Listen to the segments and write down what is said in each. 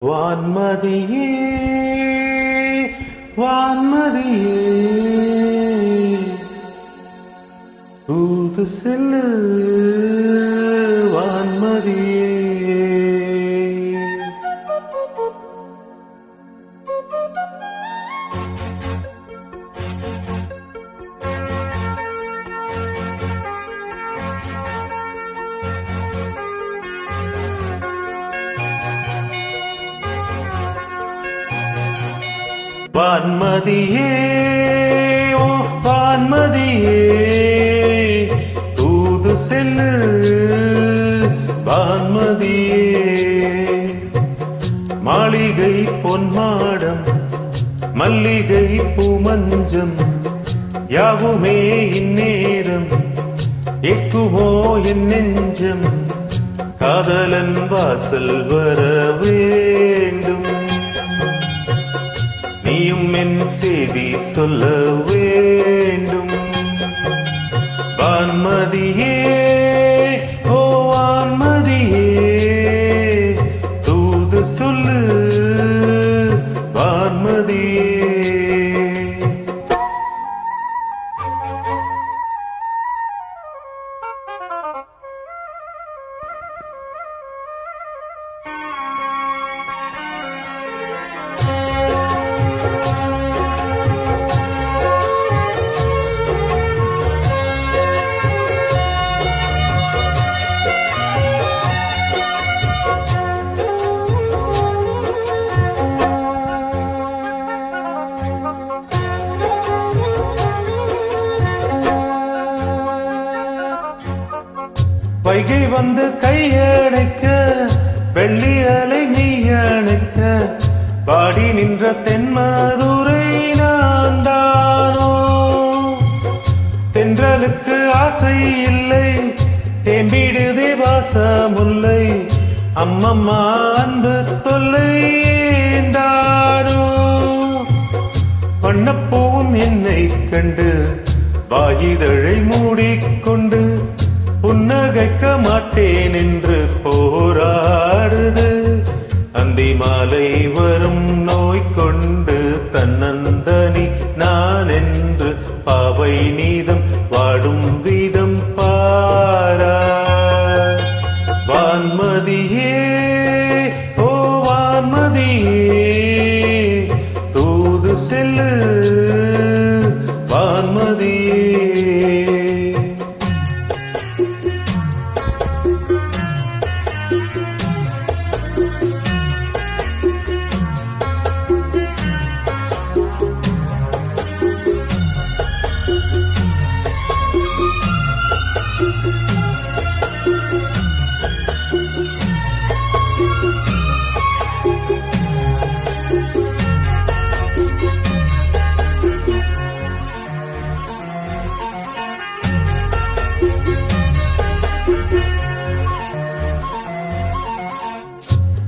வான்மதியே வான்மதியே தூது செல்லு வான்மதியே வான்மதியே ஓ வான்மதியே தூது செல்லு வான்மதியே மாளிகை பொன்மாடம் மல்லிகை பூமஞ்சம் யாவுமே இந்நேரம் எக்குமோ என் நெஞ்சம் காதலன் வாசல் வர வேண்டும் நீயும் என் செய்தி சொல்ல வேண்டும் வான்மதியே ஓ வான்மதியே தூது சொல்லு வான்மதியே வைகை வந்து கையணைக்க வெள்ளி அலை நீ அணைக்க பாடி நின்ற தென்மதுரை நான் தானோ தென்றலுக்கு ஆசை இல்லை தேம்பிடுதே வாசமுல்லை அம்மம்மா அன்பு தொல்லை ஏந்தானோ வண்ணப்பூவும் என்னை கண்டு வாயிதழை மூடிக்கொண்டு புன்னகைக்க மாட்டேன் என்று போராடுது அந்தி மாலை வரும் நோய் கொண்டு தன்னந்தனி நான் என்று பாவை நீதம் வாடும் வீதம் பாரா வான்மதியே ஓ வான்மதியே தூது செல்லு வான்மதியே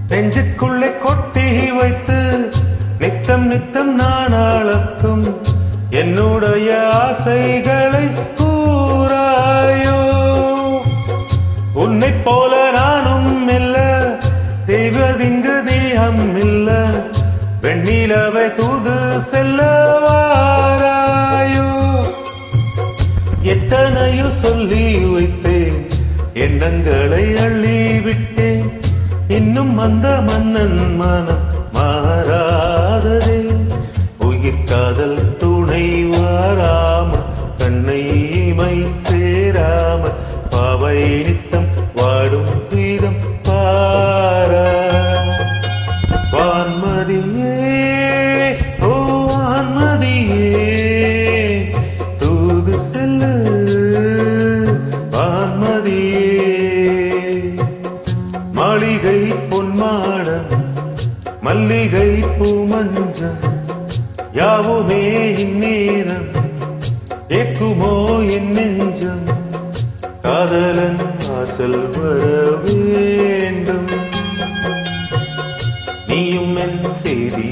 நெஞ்சுக்குள்ளே கொட்டி வைத்து நித்தம் நித்தம் நான் அளக்கும் என்னுடைய ஆசைகளை கூறாயோ உன்னை போல நானும் இல்ல தெய்வதிங்கு தேகம் இல்ல வெண்ணிலவை தூது செல்ல வாராயோ எத்தனையோ சொல்லி வைத்தேன் எண்ணங்களை அள்ளி விட்டேன் இன்னும் அந்த மன்னன் மனம் மாறாததே உயிர் காதல் துணை வாராம கண்ணை இமை சேராம பாவை நித்தம் வாடும் வீதம் பாரா வான்மதியே ஓ வான்மதியே தூது செல்லு வான்மதியே மாளிகை பொன்மாடம் மல்லிகை பூமஞ்சம் யாவுமே இந்நேரம் ஏக்குமோ என் நெஞ்சம் காதலன் வாசல் வர வேண்டும் நீயும் என் செய்தி